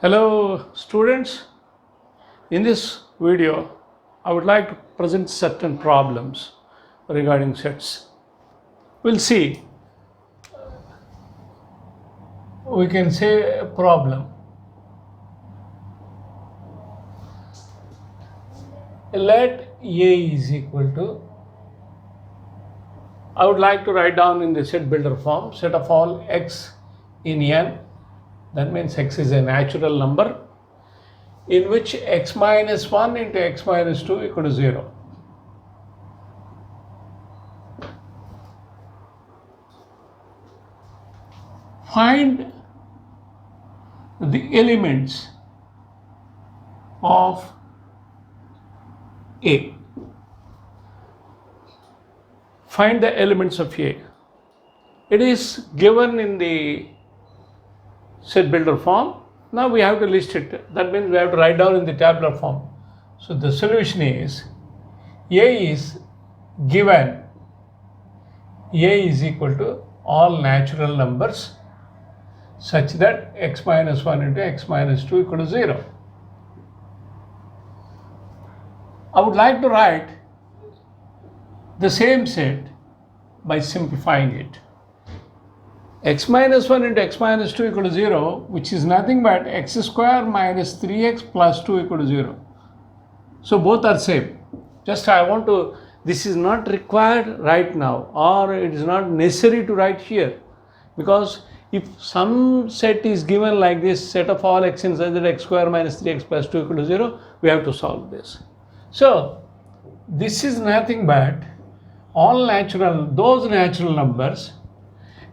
Hello students, in this video I would like to present certain problems regarding sets. We'll see, we can say a problem. Let A is equal to, I would like to write down in the set builder form, set of all x in n, that means x is a natural number in which x minus 1 into x minus 2 equal to 0. Find the elements of A. Find the elements of A. It is given in the set builder form. Now we have to list it. That means we have to write down in the tabular form. So the solution is A is given. A is equal to all natural numbers such that x minus 1 into x minus 2 equal to 0. I would like to write the same set by simplifying it. X minus 1 into x minus 2 equal to 0, which is nothing but x square minus 3x plus 2 equal to 0. So both are same. Just I want to, this is not required right now, or it is not necessary to write here, because if some set is given like this, set of all x in such that x square minus 3x plus 2 equal to 0, we have to solve this. So this is nothing but all natural, those natural numbers.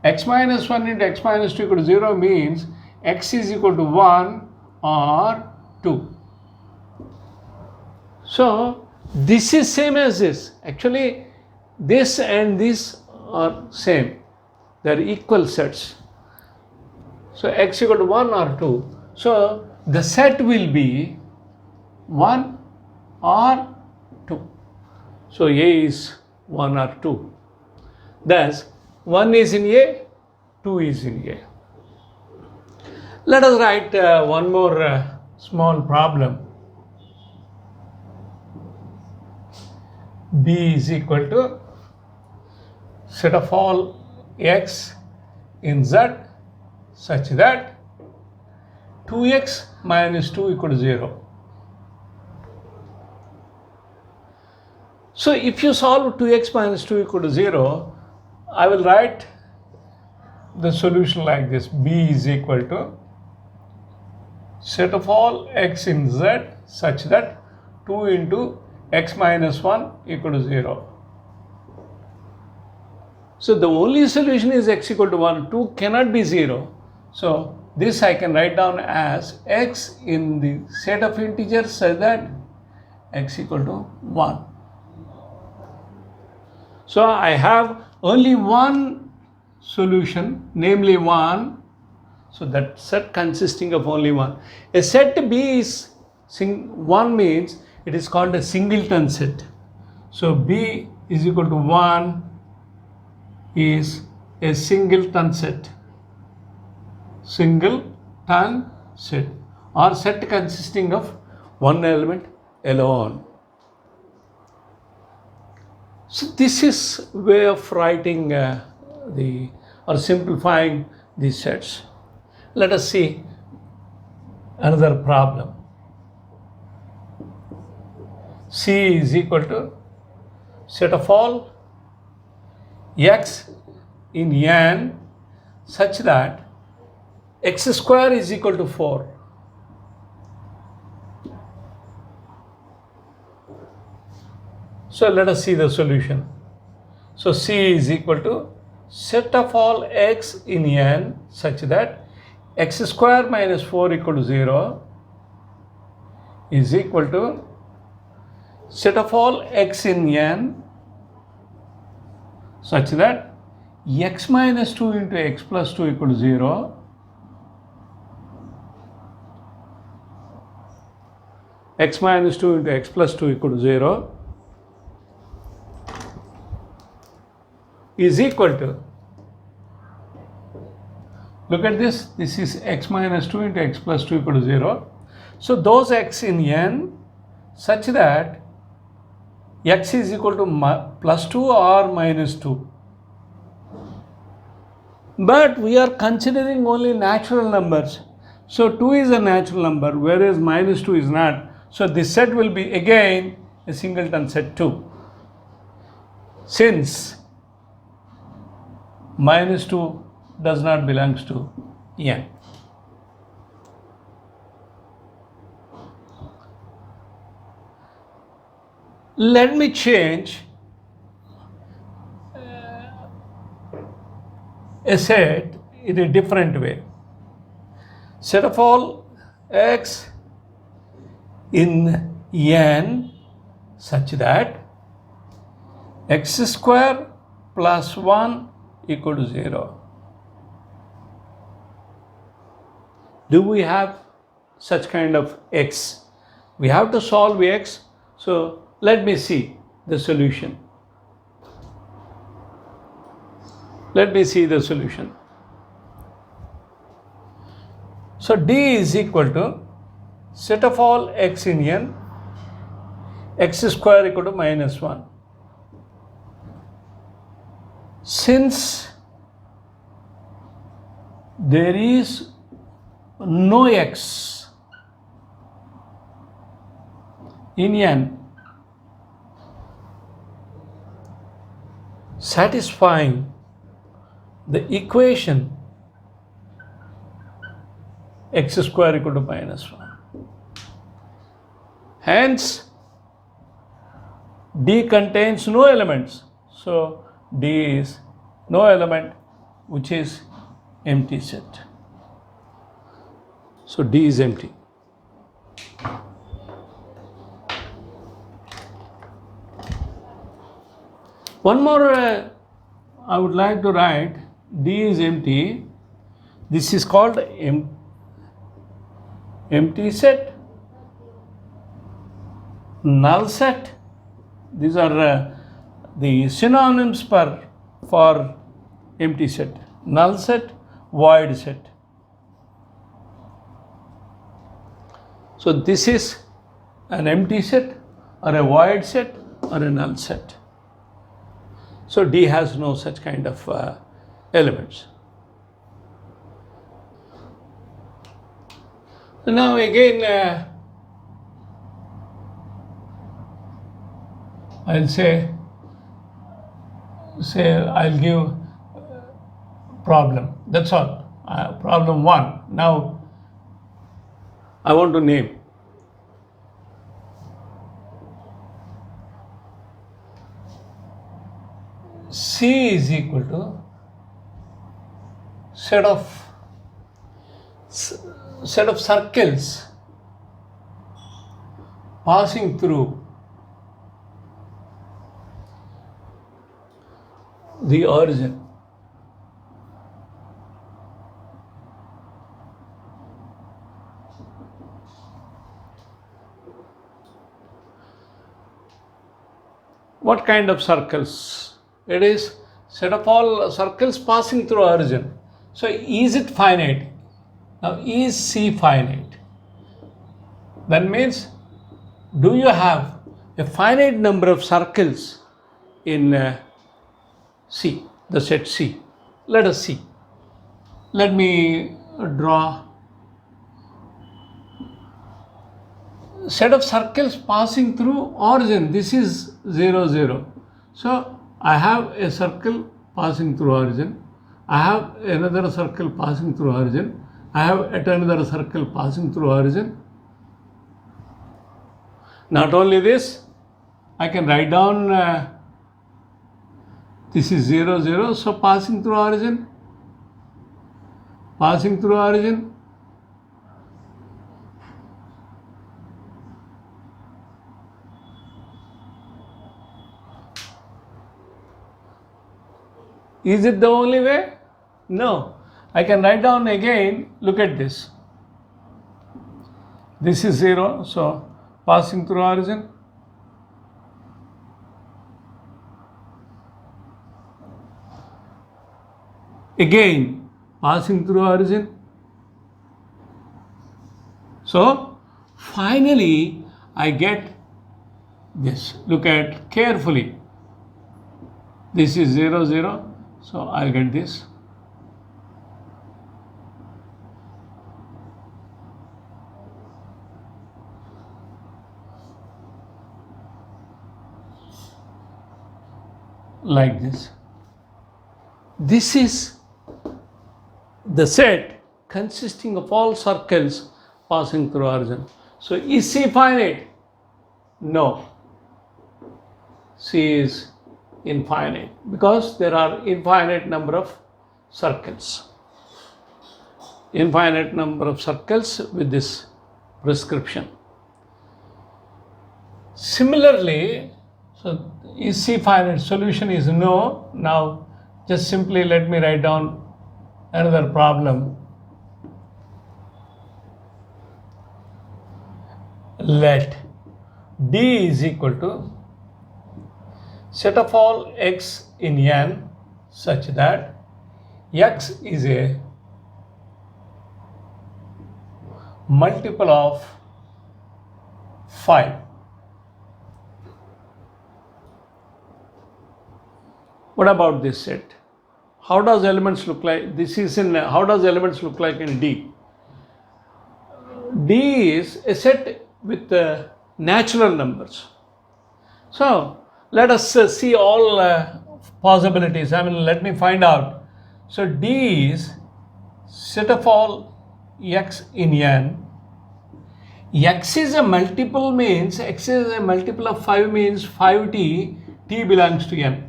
X minus 1 into x minus 2 equal to 0 means x is equal to 1 or 2. So this is same as this. Actually this and this are same. They are equal sets. So x equal to 1 or 2. So the set will be 1 or 2. So A is 1 or 2. Thus 1 is in A, 2 is in A. Let us write one more small problem. B is equal to set of all x in Z such that 2x minus 2 equal to 0. So if you solve 2x minus 2 equal to 0, I will write the solution like this. B is equal to set of all x in Z such that 2 into x minus 1 equal to 0. So the only solution is x equal to 1. 2 cannot be 0. So this I can write down as x in the set of integers such that x equal to 1. So I have only one solution, namely 1. So that set consisting of only 1. A set B is 1 means it is called a singleton set. So B is equal to 1 is a singleton set. Singleton set, or set consisting of one element alone. So this is way of writing or simplifying these sets. Let us see another problem. C is equal to set of all x in n such that x square is equal to 4. So let us see the solution. So C is equal to set of all x in n such that x square minus 4 equal to 0 is equal to set of all x in n such that x minus 2 into x plus 2 equal to 0 x minus 2 into x plus 2 equal to 0 is equal to Look at this. This is x minus 2 into x plus 2 equal to 0. So those x in n such that x is equal to plus 2 or minus 2. But we are considering only natural numbers. So 2 is a natural number, whereas minus 2 is not. So this set will be again a singleton set 2. Since minus 2 does not belongs to n. Let me change a set in a different way. Set of all x in n such that x square plus 1 equal to 0. Do we have such kind of x? We have to solve x. So let me see the solution. Let me see the solution. So D is equal to set of all x in n, x square equal to minus 1. Since there is no x in n satisfying the equation x square equal to minus 1. Hence, D contains no elements. So, D is no element, which is empty set. So, D is empty. One more I would like to write. D is empty. This is called empty set, null set. These are the synonyms for empty set. Null set, void set. So this is an empty set or a void set or a null set. So D has no such kind of elements. Now again I'll say I'll give problem. That's all. Problem 1. Now I want to name. C is equal to set of circles passing through the origin. What kind of circles? It is set of all circles passing through origin. So is it finite? Now is C finite? That means, do you have a finite number of circles in C, the set C? Let us see. Let me draw set of circles passing through origin. This is 0, 0. So I have a circle passing through origin. I have another circle passing through origin. I have yet another circle passing through origin. Not only this, I can write down this is 0, 0. So passing through origin. Is it the only way? No. I can write down again. Look at this. This is 0. So passing through origin. Again, passing through origin. So finally I get this. Look at carefully. This is 0, 0. So I'll get this. Like this. This is the set consisting of all circles passing through origin. So is C finite? No. C is infinite because there are infinite number of circles. Infinite number of circles with this prescription. Similarly, so is C finite? Solution is no. Now just simply let me write down another problem. Let D is equal to set of all x in N such that x is a multiple of 5. What about this set? How does elements look like? This is in, how does elements look like in D? D is a set with natural numbers. So let us see all possibilities. Let me find out. So D is set of all x in N. X is a multiple means, x is a multiple of 5 means 5t, t belongs to N.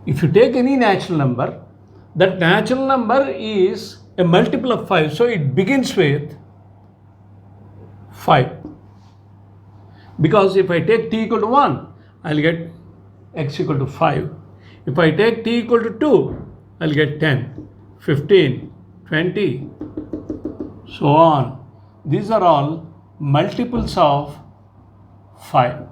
If you take any natural number, that natural number is a multiple of 5. So it begins with 5. Because if I take t equal to 1, I'll get x equal to 5. If I take t equal to 2, I'll get 10, 15, 20, so on. These are all multiples of 5.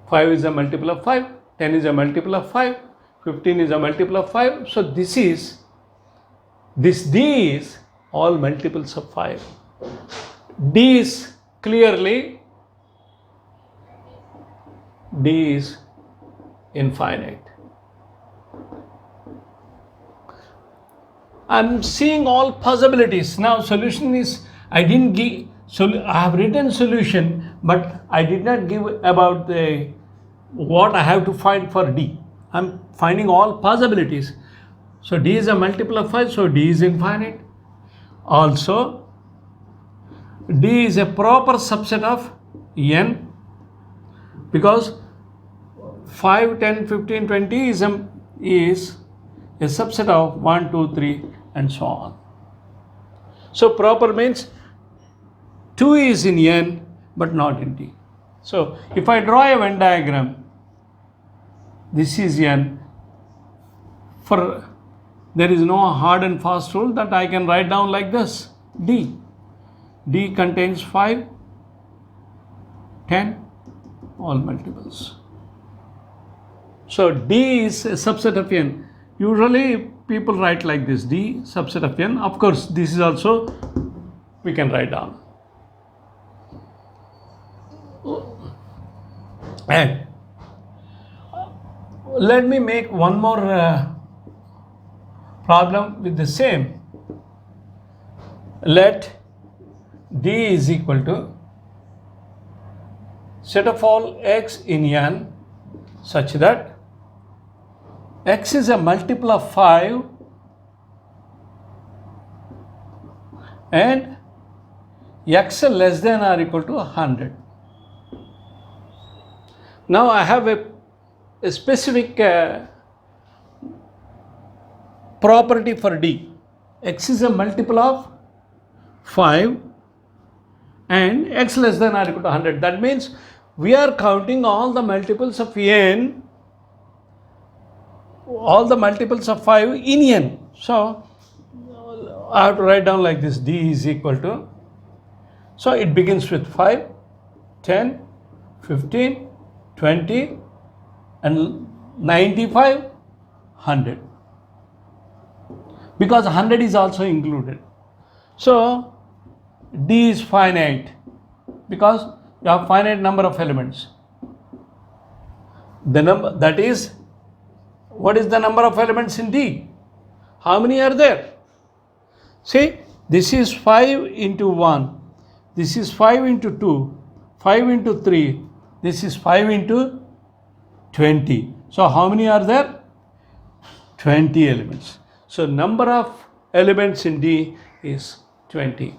5 is a multiple of 5, 10 is a multiple of 5, 15 is a multiple of 5. So this D is all multiples of 5. D is clearly, D is infinite. I'm seeing all possibilities. Now solution is, I didn't give, so I have written solution, but I did not give about the what I have to find for D. I'm finding all possibilities. So D is a multiple of 5, so D is infinite. Also, D is a proper subset of N because 5, 10, 15, 20 is a subset of 1, 2, 3 and so on. So proper means 2 is in N but not in D. So if I draw a Venn diagram, this is N. For there is no hard and fast rule that I can write down like this. D. D contains 5, 10, all multiples. So D is a subset of N. Usually people write like this, D subset of N. Of course, this is also we can write down. And let me make one more problem with the same. Let D is equal to set of all x in N such that x is a multiple of 5 and x less than or equal to 100. Now I have a specific property for D. X is a multiple of 5 and x less than or equal to 100. That means we are counting all the multiples of N, all the multiples of 5 in N. So I have to write down like this, D is equal to, so it begins with 5, 10, 15, 20 and 95, 100, because 100 is also included. So D is finite because you have finite number of elements. The number, that is, what is the number of elements in D? How many are there? See, this is 5 into 1, this is 5 into 2, 5 into 3, this is 5 into 20. So how many are there? 20 elements. So number of elements in D is 20.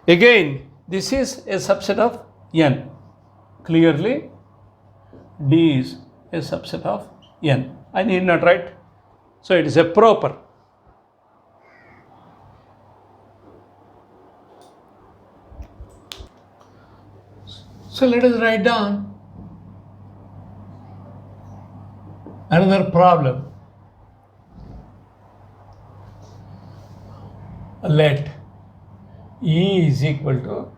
Again, this is a subset of N. Clearly, D is a subset of N. I need not write. So it is a proper. So let us write down another problem. Let E is equal to,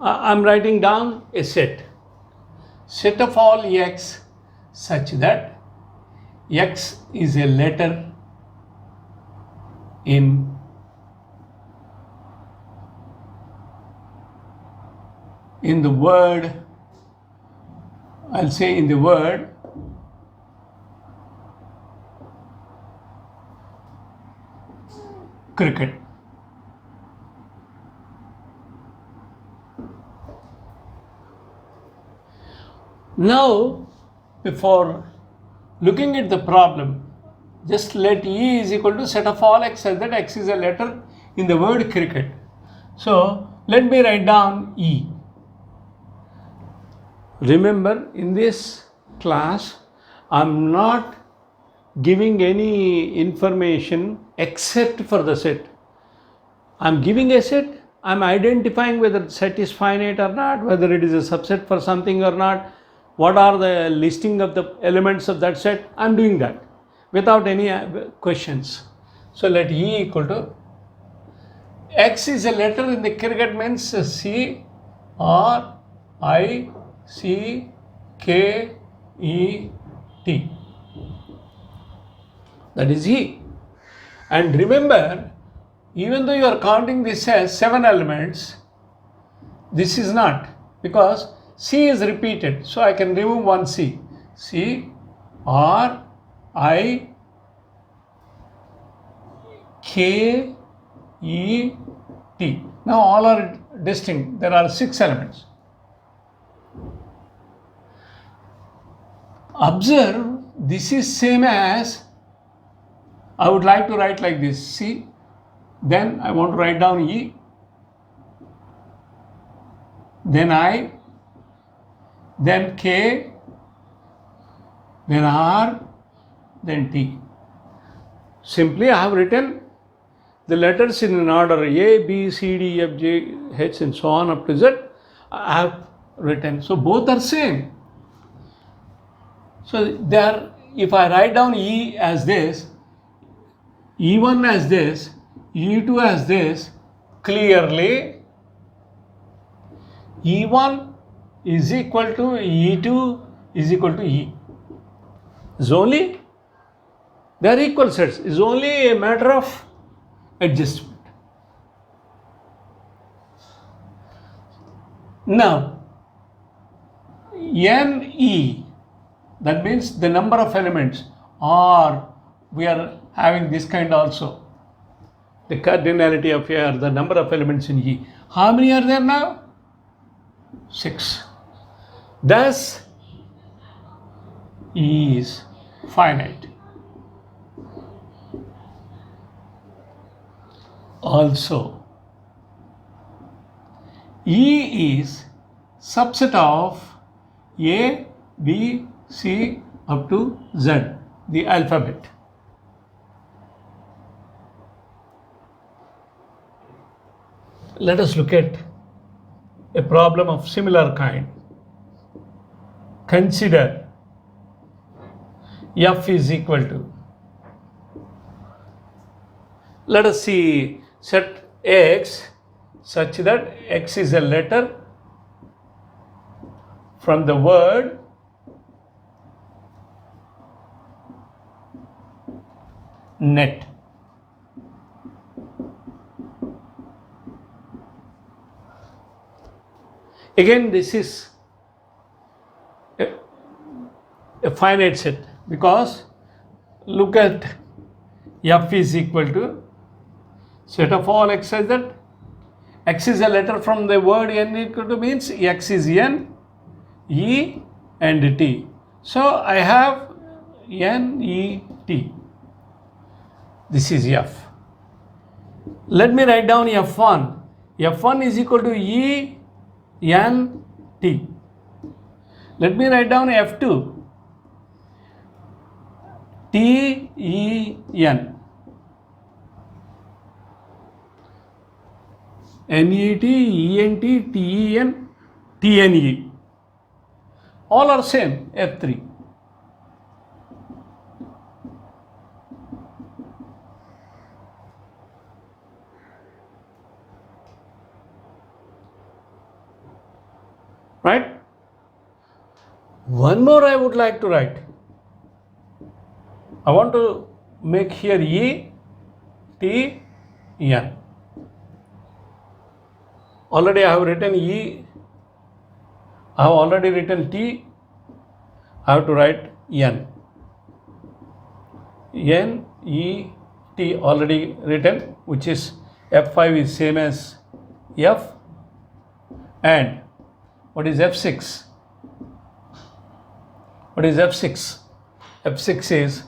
I'm writing down a set of all x such that x is a letter in the word, I'll say in the word cricket. Now, before looking at the problem, just let E is equal to set of all x such that x is a letter in the word cricket. So let me write down E. Remember, in this class, I'm not giving any information except for the set. I'm giving a set, I'm identifying whether the set is finite or not, whether it is a subset for something or not, what are the listing of the elements of that set. I'm doing that without any questions. So let E equal to, X is a letter in the cricket means C, R, I, C, K, E, T. That is E. And remember, even though you are counting this as 7 elements, this is not, because C is repeated. So I can remove one C. C, R, I, K, E, T. Now all are distinct. There are 6 elements. Observe, this is same as, I would like to write like this, C, then I want to write down E, then I, then K, then R, then T. Simply I have written the letters in an order A, B, C, D, F, G, H and so on up to Z. I have written. So both are same. So there, if I write down E as this, E1 as this, E2 as this, clearly E1 is equal to E2 is equal to E. It's only, they are equal sets. It's only a matter of adjustment. Now, NE, that means the number of elements, or we are having this kind also, the cardinality of A, the number of elements in E. How many are there now? 6. Thus, E is finite. Also, E is subset of A, B, C up to Z, the alphabet. Let us look at a problem of similar kind. Consider F is equal to, let us see, set X such that X is a letter from the word net. Again, this is a finite set, because look at f is equal to set of all x such that x is a letter from the word n equal to means x is n, e and t. So I have n, e, t. This is f. Let me write down f1. f1 is equal to e, n, t. Let me write down f2. T, E, N. NET, ENT, TEN, TNE. All are same, F3. Right? One more I would like to write. I want to make here E, T, N. Already I have written E, I have already written T, I have to write N. N, E, T already written, which is F5 is same as F. And what is F6? What is F6? F6 is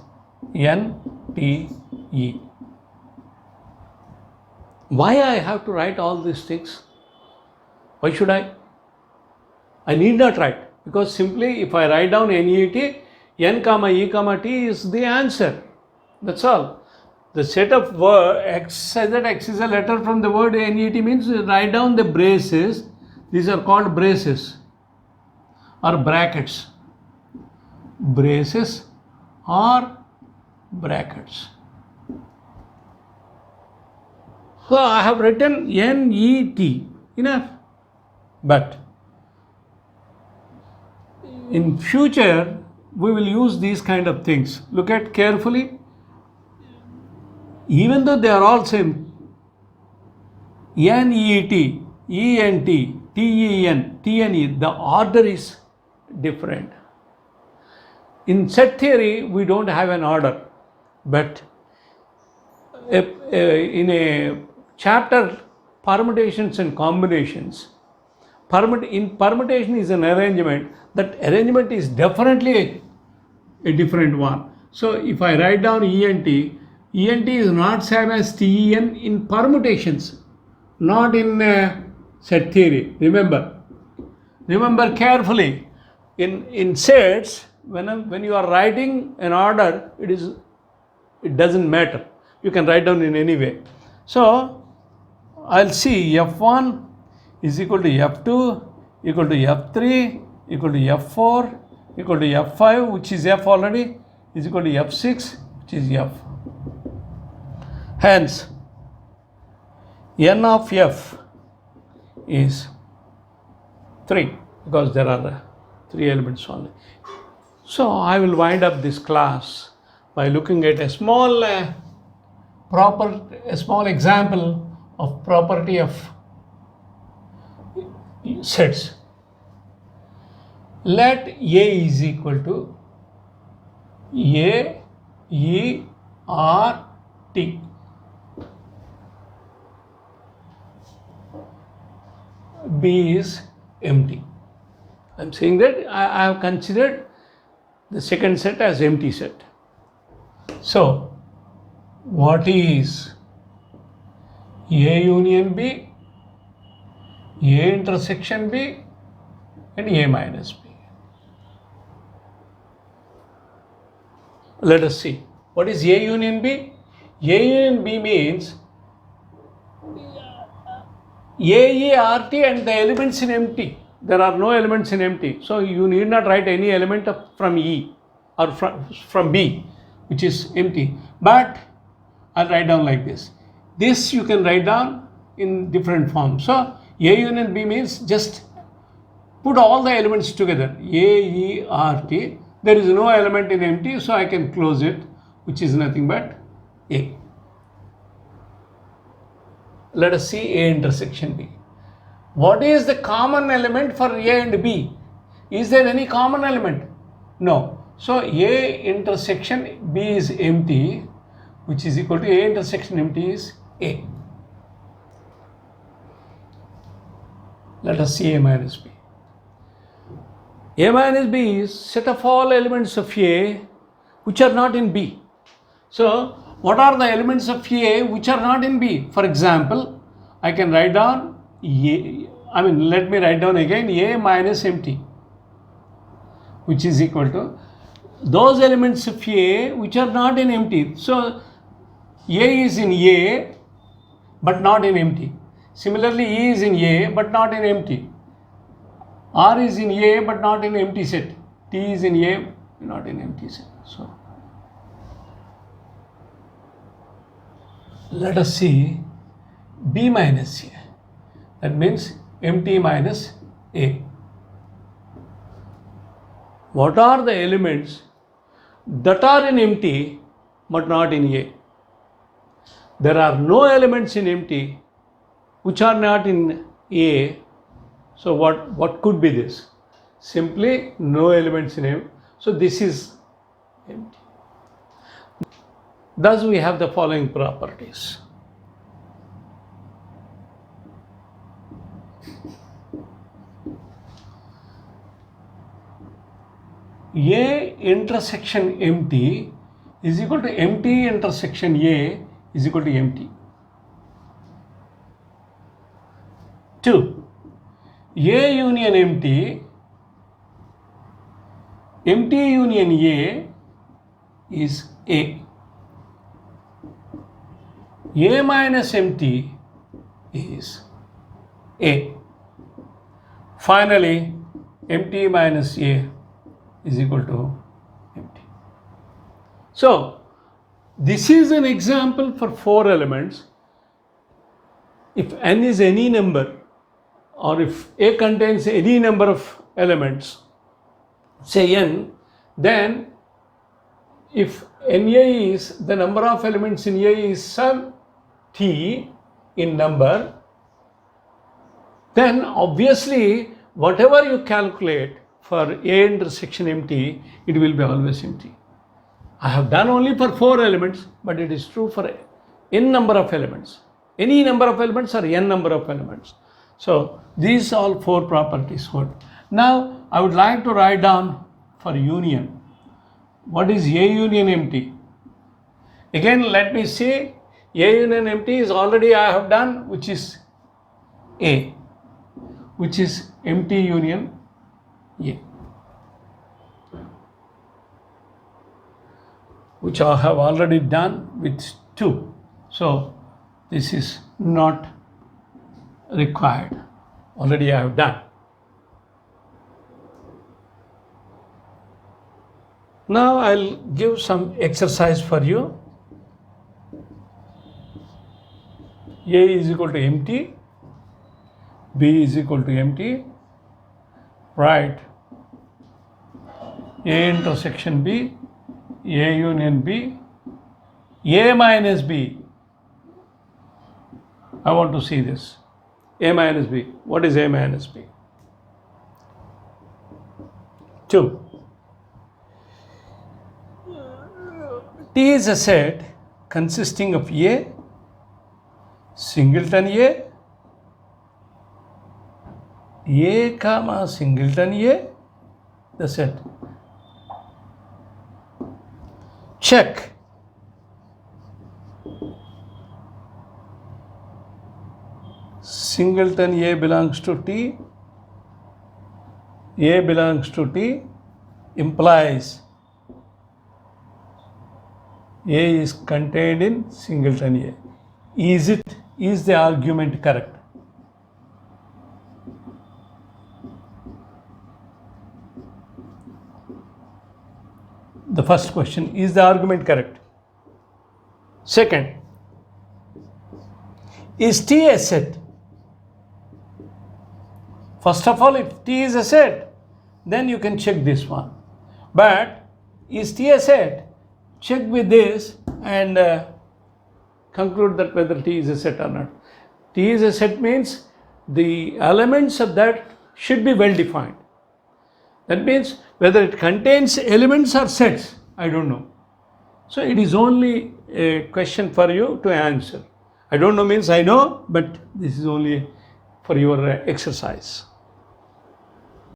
N, T, E. Why I have to write all these things? Why should I? I need not write, because simply if I write down NET, N comma E comma T is the answer. That's all. The set of word x says that x is a letter from the word NET means write down the braces. These are called braces or brackets. Braces or brackets. So I have written NET, enough. But in future we will use these kind of things. Look at carefully. Even though they are all same, NET, ENT, TEN, TNE, the order is different. In set theory, we don't have an order, but in a chapter permutations and combinations, permutation is an arrangement. That arrangement is definitely a different one. So if I write down ENT, ENT is not same as TEN in permutations, not in set theory. Remember carefully. In sets, when you are writing an order, it doesn't matter. You can write down in any way. So I'll see F1 is equal to F2 equal to F3 equal to F4 equal to F5, which is F already, is equal to F6, which is F. Hence, N of F is 3, because there are 3 elements only. So I will wind up this class by looking at a small example of property of sets. Let A is equal to A, E, R, T. B is empty. I am saying that I have considered the second set as empty set. So what is A union B, A intersection B, and A minus B? Let us see. What is A union B? A union B means A, E, R, T and the elements in empty. There are no elements in empty. So you need not write any element from E or from B, which is empty. But I'll write down like this. This you can write down in different forms. So A union B means just put all the elements together, A, E, R, T. There is no element in empty, so I can close it, which is nothing but A. Let us see A intersection B. What is the common element for A and B? Is there any common element? No. So A intersection B is empty, which is equal to A intersection empty is A. Let us see A minus B. A minus B is set of all elements of A which are not in B. So what are the elements of A which are not in B? For example, I can write down let me write down again A minus empty, which is equal to those elements of A which are not in empty. So A is in A but not in empty. Similarly, E is in A but not in empty. R is in A but not in empty set. T is in A not in empty set. So let us see B minus A. That means empty minus A. What are the elements that are in empty but not in A? There are no elements in empty which are not in A. So what could be this? Simply no elements in A. So this is empty. Thus we have the following properties. A intersection empty is equal to empty intersection A is equal to empty. 2. A union empty, empty union A is A. A minus empty is A. Finally, empty minus A is equal to empty. So, this is an example for 4 elements. If n is any number, or if A contains any number of elements, say n, then if Na is the number of elements in A is some T in number, then obviously whatever you calculate for A intersection empty, it will be always empty. I have done only for 4 elements, but it is true for n number of elements. Any number of elements or n number of elements. So these all 4 properties hold. Now I would like to write down for union. What is A union empty? Again let me say A union empty is already I have done, which is A, which is empty union A, which I have already done with 2. So this is not required. Already I have done. Now I'll give some exercise for you. A is equal to empty, B is equal to empty. Write A intersection B, A union B, A minus B. I want to see this. A minus B. What is A minus B? 2. T is a set consisting of A, singleton A comma singleton A, the set. Check. Singleton A belongs to T, A belongs to T, implies A is contained in singleton A. Is the argument correct? The first question, is the argument correct? Second, is T a set? First of all, if T is a set, then you can check this one. But is T a set? Check with this and conclude that whether T is a set or not. T is a set means the elements of that should be well defined. That means whether it contains elements or sets, I don't know. So it is only a question for you to answer. I don't know means I know, but this is only for your exercise.